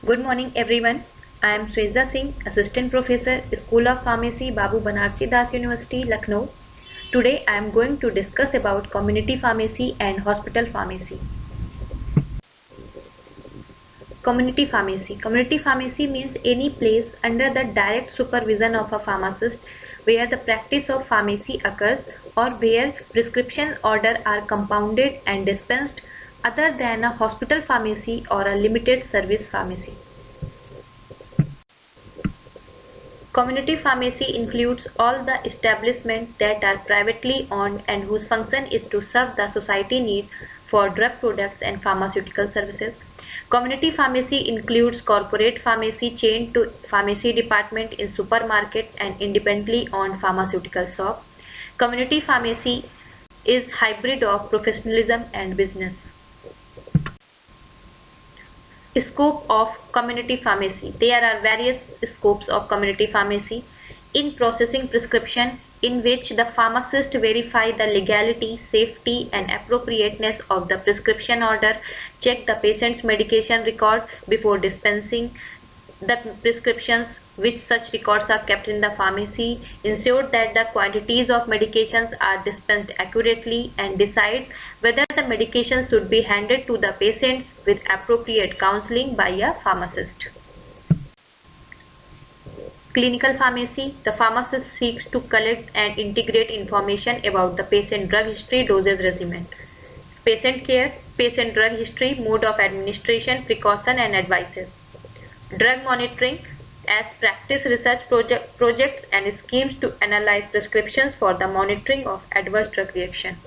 Good morning everyone. I am Shreza Singh, Assistant Professor, School of Pharmacy, Babu Banarsi Das University, Lucknow. Today I am going to discuss about community pharmacy and hospital pharmacy. Community pharmacy. Community pharmacy means any place under the direct supervision of a pharmacist where the practice of pharmacy occurs or where prescription orders are compounded and dispensed other than a hospital pharmacy or a limited service pharmacy. Community pharmacy includes all the establishments that are privately owned and whose function is to serve the society need for drug products and pharmaceutical services. Community pharmacy includes corporate pharmacy chain to pharmacy department in supermarket and independently owned pharmaceutical shop. Community pharmacy is hybrid of professionalism and business. Scope of community pharmacy. There are various scopes of community pharmacy. In processing prescription, in which the pharmacist verify the legality, safety and appropriateness of the prescription order, check the patient's medication record before dispensing the prescriptions, which such records are kept in the pharmacy, ensure that the quantities of medications are dispensed accurately, and decides whether the medication should be handed to the patients with appropriate counseling by a pharmacist. Clinical pharmacy. The pharmacist seeks to collect and integrate information about the patient drug history, dosage regimen. Patient care. Patient drug history, mode of administration, precaution and advices. Drug monitoring, as practice research projects and schemes to analyze prescriptions for the monitoring of adverse drug reaction.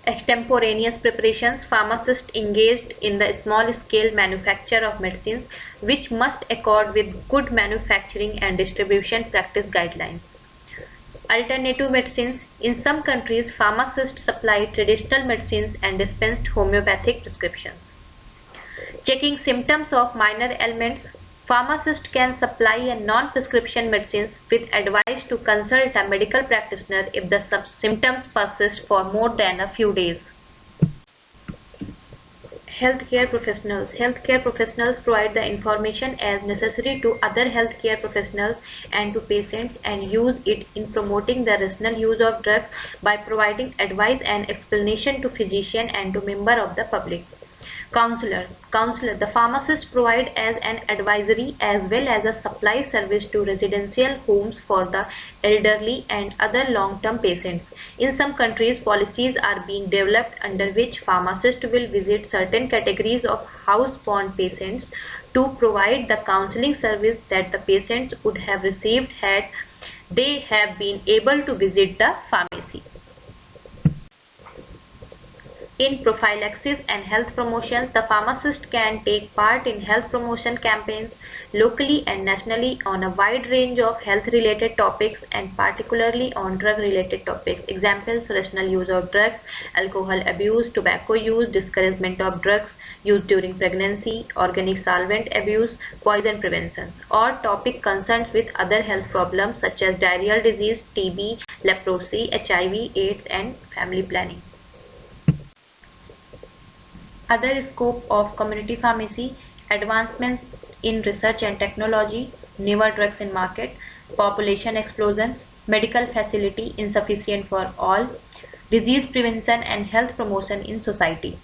Extemporaneous preparations. Pharmacists engaged in the small-scale manufacture of medicines which must accord with good manufacturing and distribution practice guidelines. Alternative medicines. In some countries, pharmacists supply traditional medicines and dispensed homeopathic prescriptions. Checking symptoms of minor ailments. Pharmacist can supply a non-prescription medicines with advice to consult a medical practitioner if the symptoms persist for more than a few days. Healthcare professionals. Healthcare professionals provide the information as necessary to other healthcare professionals and to patients and use it in promoting the rational use of drugs by providing advice and explanation to physician and to member of the public. Counselor. The pharmacist provide as an advisory as well as a supply service to residential homes for the elderly and other long-term patients. In some countries, policies are being developed under which pharmacists will visit certain categories of housebound patients to provide the counseling service that the patients would have received had they have been able to visit the pharmacy. In prophylaxis and health promotions, the pharmacist can take part in health promotion campaigns locally and nationally on a wide range of health-related topics and particularly on drug-related topics. Examples: rational use of drugs, alcohol abuse, tobacco use, discouragement of drugs used during pregnancy, organic solvent abuse, poison prevention, or topic concerns with other health problems such as diarrheal disease, TB, leprosy, HIV, AIDS, and family planning. Other scope of community pharmacy: advancements in research and technology, newer drugs in market, population explosions, medical facility insufficient for all, disease prevention and health promotion in society.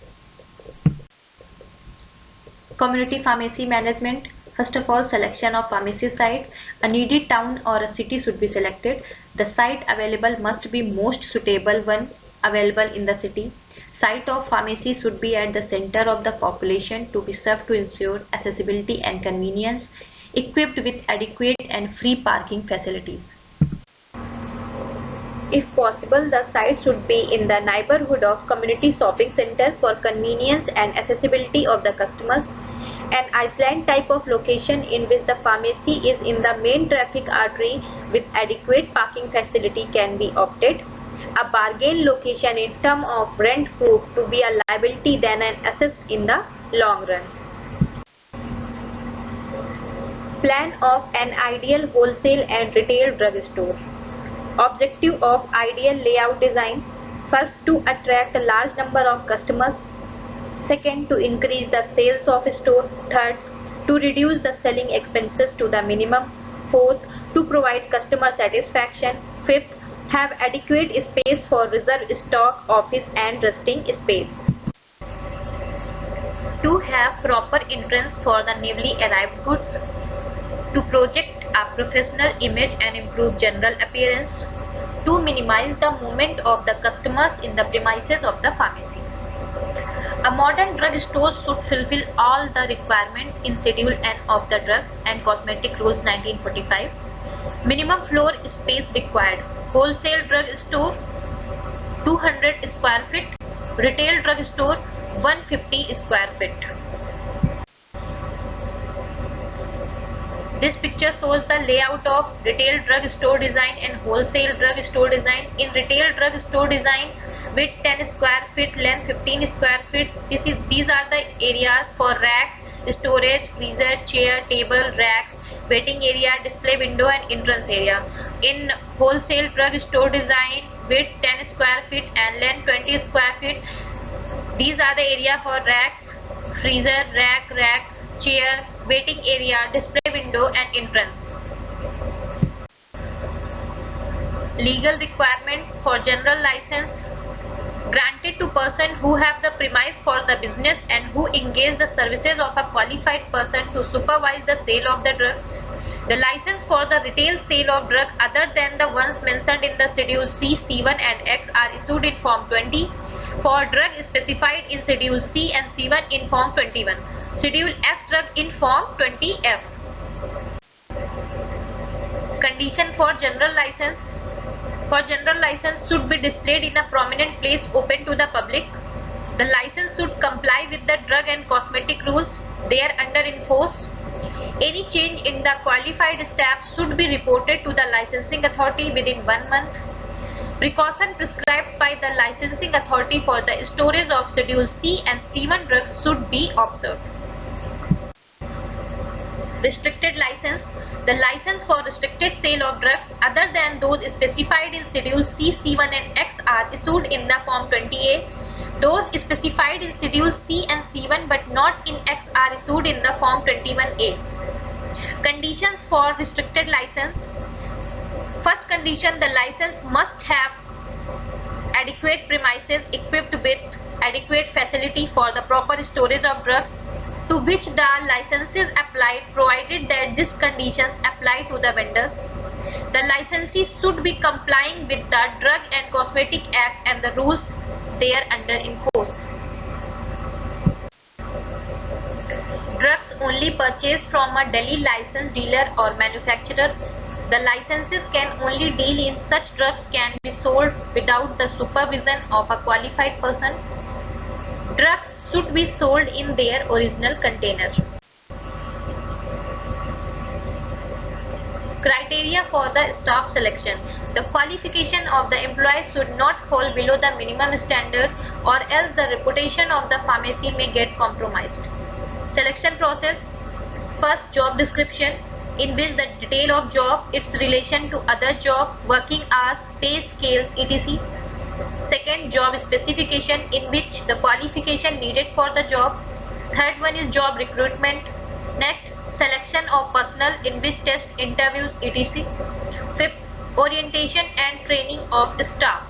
Community pharmacy management. First of all, selection of pharmacy sites. A needed town or a city should be selected. The site available must be most suitable one available in the city. Site of pharmacy should be at the center of the population to be served to ensure accessibility and convenience, equipped with adequate and free parking facilities. If possible, the site should be in the neighborhood of community shopping center for convenience and accessibility of the customers. An island type of location in which the pharmacy is in the main traffic artery with adequate parking facility can be opted. A bargain location in terms of rent proved to be a liability than an asset in the long run. Plan of an ideal wholesale and retail drugstore. Objective of ideal layout design: first, to attract a large number of customers. Second, to increase the sales of store. Third, to reduce the selling expenses to the minimum. Fourth, to provide customer satisfaction. Fifth, have adequate space for reserve stock, office and resting space. To have proper entrance for the newly arrived goods. To project a professional image and improve general appearance. To minimize the movement of the customers in the premises of the pharmacy. A modern drug store should fulfill all the requirements in Schedule N of the Drug and Cosmetic Rules 1945. Minimum floor space required. Wholesale drug store 200 square feet. Retail drug store 150 square feet. This picture shows the layout of retail drug store design and wholesale drug store design. In retail drug store design, width 10 square feet, length 15 square feet. These are the areas for racks, storage, freezer, chair, table, racks, waiting area, display window and entrance area. In wholesale drug store design, width 10 square feet and length 20 square feet. These are the area for racks, freezer, rack, chair, waiting area, display window and entrance. Legal requirement for general license granted to person who have the premise for the business and who engage the services of a qualified person to supervise the sale of the drugs. The license for the retail sale of drugs other than the ones mentioned in the Schedule C, C1 and X are issued in Form 20. For drug specified in Schedule C and C1 in Form 21. Schedule F drug in Form 20F. Condition for general license. For general license should be displayed in a prominent place open to the public. The license should comply with the drug and cosmetic rules thereunder in force. Any change in the qualified staff should be reported to the licensing authority within 1 month. Precaution prescribed by the licensing authority for the storage of Schedule C and C1 drugs should be observed. Restricted license. The license for restricted sale of drugs other than those specified in Schedule C, C1 and X are issued in the Form 20A. Those specified in Schedule C and C1 but not in X are issued in the Form 21A. Conditions for restricted license. First condition, the license must have adequate premises equipped with adequate facility for the proper storage of drugs to which the license is applied, provided that these conditions apply to the vendors. The licensee should be complying with the Drug and Cosmetic Act and the rules thereunder in force. Drugs only purchased from a Delhi licensed dealer or manufacturer. The licenses can only deal in such drugs can be sold without the supervision of a qualified person. Drugs should be sold in their original container. Criteria for the staff selection. The qualification of the employees should not fall below the minimum standard or else the reputation of the pharmacy may get compromised. Selection process. First, job description, in which the detail of job, its relation to other job, working hours, pay scales, etc. Second, job specification, in which the qualification needed for the job. Third one is job recruitment. Next, selection of personnel, in which test, interviews, etc. Fifth, orientation and training of staff.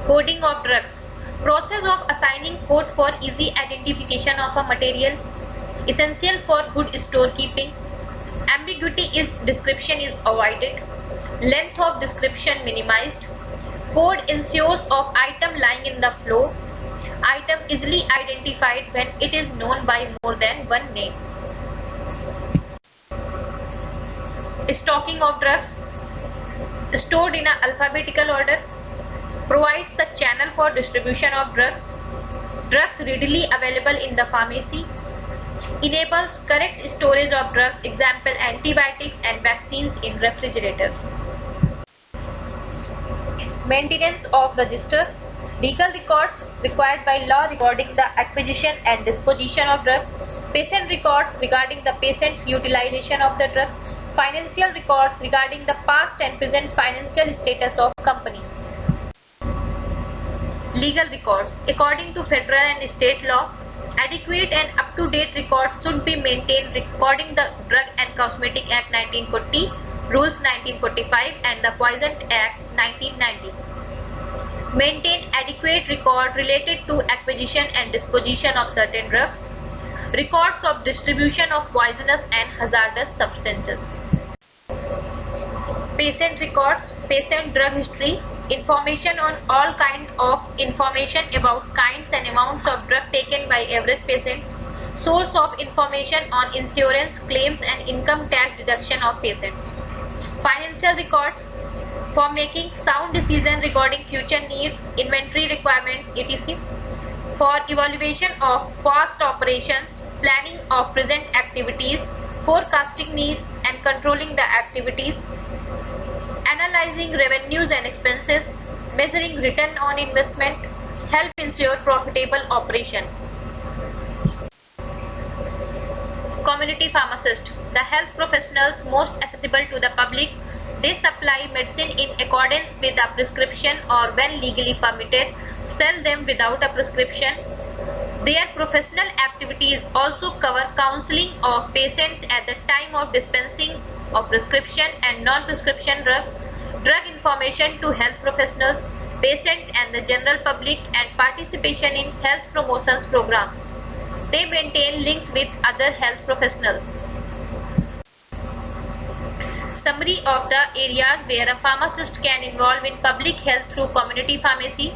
Coding of drugs. Process of assigning code for easy identification of a material. Essential for good storekeeping. Ambiguity in description is avoided. Length of description minimized. Code ensures of item lying in the flow. Item easily identified when it is known by more than one name. Stocking of drugs. Stored in an alphabetical order. Provides a channel for distribution of drugs. Drugs readily available in the pharmacy. Enables correct storage of drugs, example antibiotics and vaccines in refrigerator. Maintenance of register. Legal records required by law regarding the acquisition and disposition of drugs. Patient records regarding the patient's utilization of the drugs. Financial records regarding the past and present financial status of company. Legal records. According to federal and state law, adequate and up-to-date records should be maintained regarding the Drug and Cosmetic Act 1940, Rules 1945 and the Poison Act 1990. Maintain adequate record related to acquisition and disposition of certain drugs, records of distribution of poisonous and hazardous substances. Patient records, patient drug history, information on all kinds of information about kinds and amounts of drug taken by average patients, source of information on insurance claims and income tax deduction of patients. Financial records for making sound decisions regarding future needs, inventory requirements, etc. For evaluation of past operations, planning of present activities, forecasting needs and controlling the activities, analyzing revenues and expenses, measuring return on investment, help ensure profitable operation. Community pharmacist, the health professionals most accessible to the public. They supply medicine in accordance with a prescription or when legally permitted, sell them without a prescription. Their professional activities also cover counseling of patients at the time of dispensing of prescription and non-prescription drugs, drug information to health professionals, patients and the general public, and participation in health promotions programs. They maintain links with other health professionals. Summary of the areas where a pharmacist can involve in public health through community pharmacy: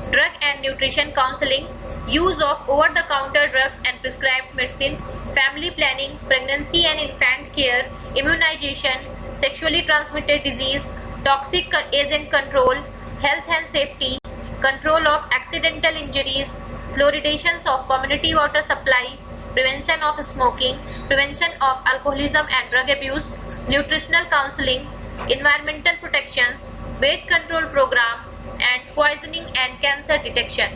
drug and nutrition counseling, use of over-the-counter drugs and prescribed medicine, family planning, pregnancy and infant care, immunization, sexually transmitted disease, toxic agent control, health and safety, control of accidental injuries, fluoridations of community water supply, prevention of smoking, prevention of alcoholism and drug abuse, nutritional counseling, environmental protections, weight control program, and poisoning and cancer detection.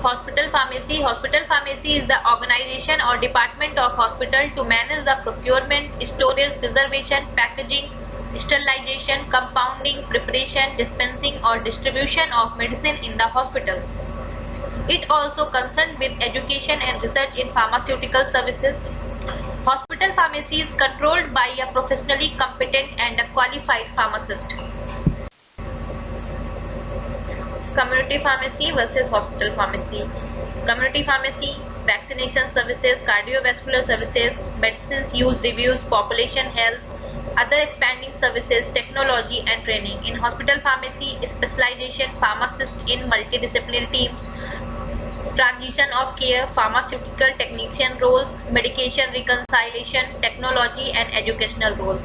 Hospital pharmacy. Hospital pharmacy is the organization or department of hospital to manage the procurement, storage, preservation, packaging, sterilization, compounding, preparation, dispensing or distribution of medicine in the hospital. It also concerned with education and research in pharmaceutical services. Hospital pharmacy is controlled by a professionally competent and a qualified pharmacist. Community pharmacy versus hospital pharmacy. Community pharmacy, vaccination services, cardiovascular services, medicines use reviews, population health, other expanding services, technology and training. In hospital pharmacy, specialization, pharmacist in multidisciplinary teams, transition of care, pharmaceutical technician roles, medication reconciliation, technology and educational roles.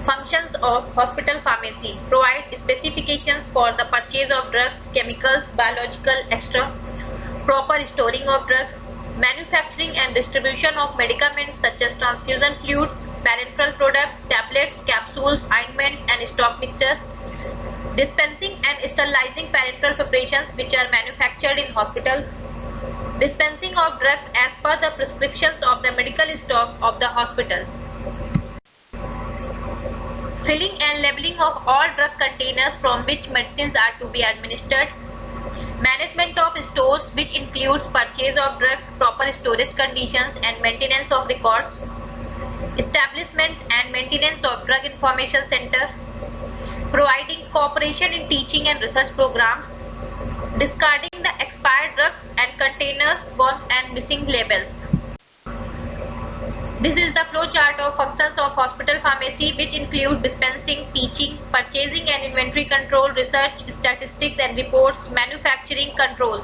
Functions of hospital pharmacy: provide specifications for the purchase of drugs, chemicals, biological, etc., proper storing of drugs, manufacturing and distribution of medicaments such as transfusion fluids, parenteral products, tablets, capsules, ointment and stock mixtures, dispensing and sterilizing parenteral preparations which are manufactured in hospitals, dispensing of drugs as per the prescriptions of the medical staff of the hospital, filling and labeling of all drug containers from which medicines are to be administered, management of stores which includes purchase of drugs, proper storage conditions and maintenance of records, establishment and maintenance of drug information center, providing cooperation in teaching and research programs, discarding the expired drugs and containers gone and missing labels. This is the flow chart of functions of hospital pharmacy, which include dispensing, teaching, purchasing and inventory control, research, statistics and reports, manufacturing controls,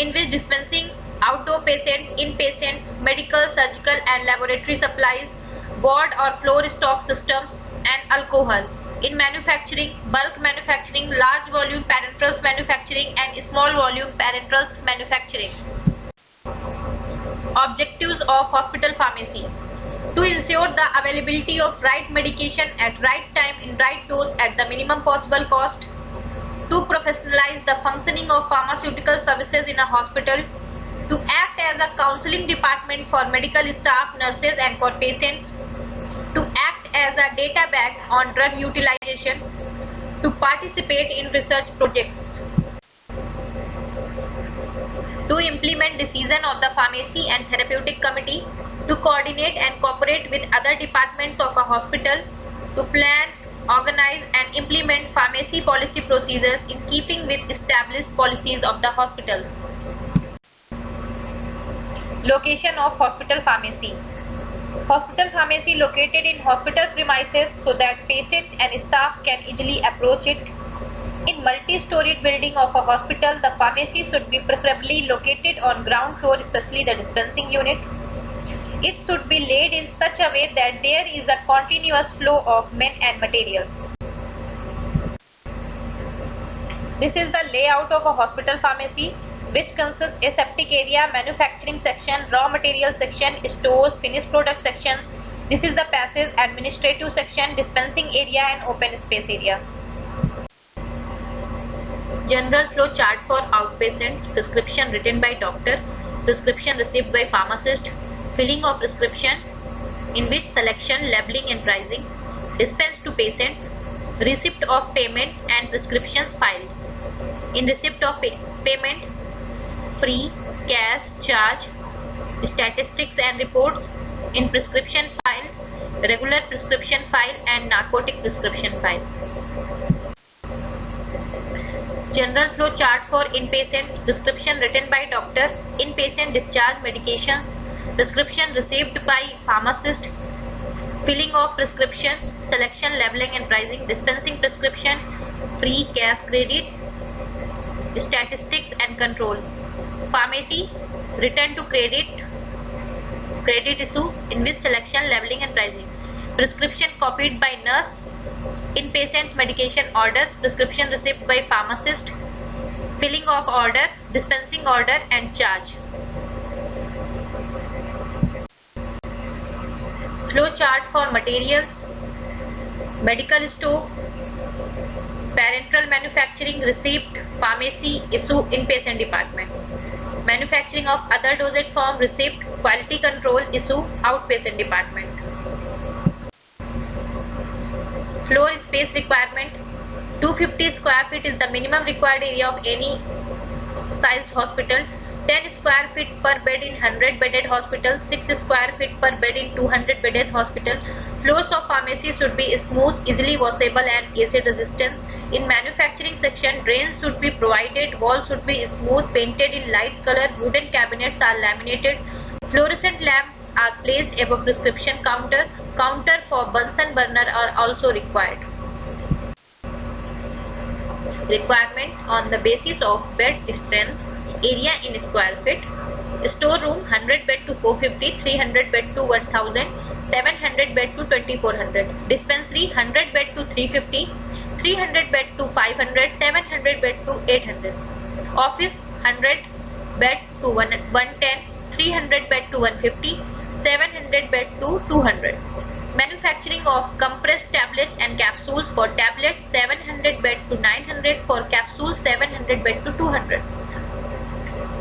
in which dispensing, outdoor patients, inpatients, medical, surgical and laboratory supplies, board or floor stock systems and alcohol. In manufacturing, bulk manufacturing, large volume parenterals manufacturing and small volume parenterals manufacturing. Objectives of hospital pharmacy: to ensure the availability of right medication at right time in right dose at the minimum possible cost, to professionalize the functioning of pharmaceutical services in a hospital, to act as a counseling department for medical staff, nurses and for patients, to act as a data bank on drug utilization, To participate in research projects. To implement decision of the pharmacy and therapeutic committee. To coordinate and cooperate with other departments of a hospital. To plan, organize and implement pharmacy policy procedures in keeping with established policies of the hospitals. Location of hospital pharmacy. Hospital pharmacy located in hospital premises so that patients and staff can easily approach it. In multi-storied building of a hospital, the pharmacy should be preferably located on ground floor, especially the dispensing unit. It should be laid in such a way that there is a continuous flow of men and materials. This is the layout of a hospital pharmacy, which consists aseptic area, manufacturing section, raw material section, stores, finished product section. This is the passage, administrative section, dispensing area and open space area. General flow chart for outpatients: prescription written by doctor, prescription received by pharmacist, filling of prescription, in which selection, labeling and pricing, dispense to patients, receipt of payment and prescriptions filed. In receipt of payment, free, cash, charge, statistics and reports. In prescription file, regular prescription file and narcotic prescription file. General flow chart for inpatients: prescription written by doctor, inpatient discharge medications, prescription received by pharmacist, filling of prescriptions, selection, labeling and pricing, dispensing prescription, free, cash, credit, statistics and control. Pharmacy, return to credit issue, in which selection, labeling and pricing. Prescription copied by nurse, inpatient medication orders, prescription received by pharmacist, filling of order, dispensing order and charge. Flow chart for materials: medical store, parenteral manufacturing, receipt, pharmacy, issue, inpatient department. Manufacturing of other dosage form, receipt, quality control, issue, outpatient department. Floor space requirement: 250 square feet is the minimum required area of any sized hospital. 10 square feet per bed in 100 bedded hospital, 6 square feet per bed in 200 bedded hospital. Floors of pharmacy should be smooth, easily washable and acid resistant. In manufacturing section, drains should be provided, walls should be smooth, painted in light color, wooden cabinets are laminated, fluorescent lamps are placed above prescription counter. Counter for Bunsen burner are also required. Requirement on the basis of bed strength, area in square feet. Storeroom 100 bed to 450, 300 bed to 1000, 700 bed to 2400. Dispensary 100 bed to 350, 300 bed to 500, 700 bed to 800. Office 100 bed to 110, 300 bed to 150, 700 bed to 200. Manufacturing of compressed tablets and capsules: for tablets 700 bed to 900, for capsules 700 bed to 200.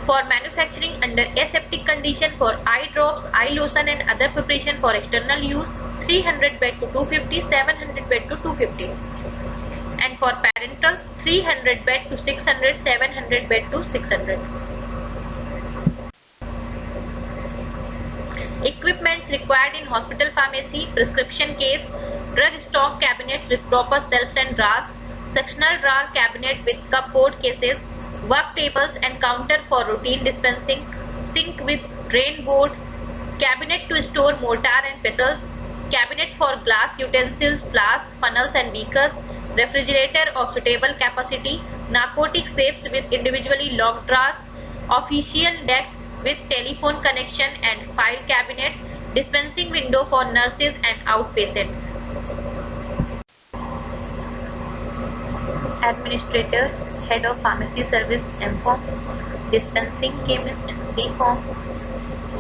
For manufacturing under aseptic condition: for eye drops, eye lotion and other preparation for external use, 300 bed to 250, 700 bed to 250. And for parentals, 300 bed to 600, 700 bed to 600. Equipments required in hospital pharmacy: prescription case, drug stock cabinet with proper shelves and drawers, sectional drawer cabinet with cupboard cases, work tables and counter for routine dispensing, sink with drain board, cabinet to store mortar and pestles, cabinet for glass utensils, flasks, funnels and beakers, refrigerator of suitable capacity, narcotic safes with individually locked drawers, official desk with telephone connection and file cabinet, dispensing window for nurses and outpatients. Administrator, head of pharmacy service, M.Pharm, dispensing chemist, D.Pharm,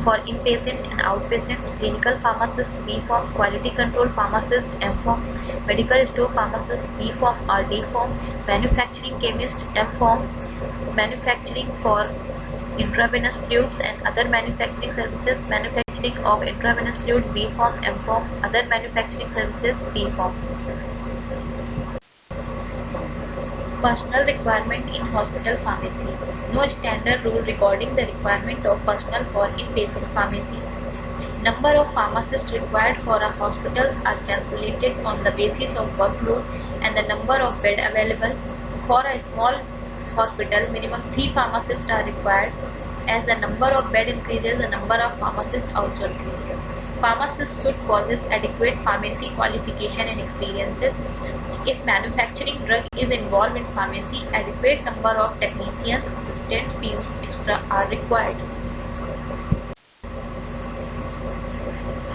for inpatients and outpatients, clinical pharmacist, B.Pharm, quality control pharmacist, M.Pharm, medical store pharmacist, B.Pharm or D.Pharm, manufacturing chemist, M.Pharm, manufacturing for intravenous fluids and other manufacturing services, manufacturing of intravenous fluid, B.Pharm, M.Pharm, other manufacturing services, D.Pharm. Personal requirement in hospital pharmacy. No standard rule regarding the requirement of personnel for inpatient pharmacy. Number of pharmacists required for a hospital are calculated on the basis of workload and the number of beds available. For a small hospital, minimum 3 pharmacists are required. As the number of beds increases, the number of pharmacists also increases. Pharmacists should possess adequate pharmacy qualification and experiences. If manufacturing drug is involved in pharmacy, adequate number of technicians, assistants, PUs, etc. are required.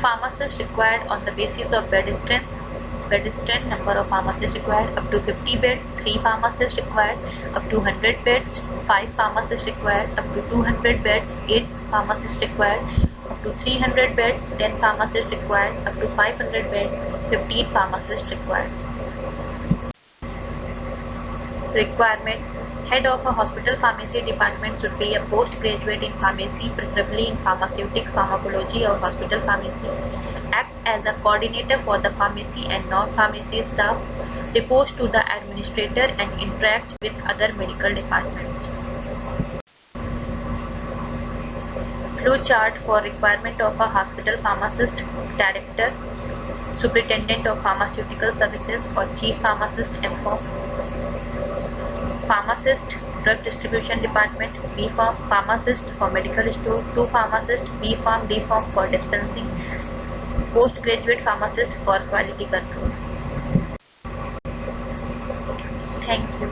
Pharmacists required on the basis of bed strength. Bed strength, number of pharmacists required up to 50 beds, 3 pharmacists required up to 100 beds, 5 pharmacists required up to 200 beds, 8 pharmacists required up to 300 beds, 10 pharmacists required up to 500 beds, 15 pharmacists required. Requirements. Head of a hospital pharmacy department should be a postgraduate in pharmacy, preferably in pharmaceutics, pharmacology or hospital pharmacy. Act as a coordinator for the pharmacy and non-pharmacy staff. Reports to the administrator and interacts with other medical departments. Flow chart for requirement of a hospital pharmacist: director, superintendent of pharmaceutical services or chief pharmacist M.Pharm. Pharmacist, drug distribution department, B.Pharm. Pharmacist for medical store, 2 pharmacists, B.Pharm, D.Pharm for dispensing, postgraduate pharmacist for quality control. Thank you.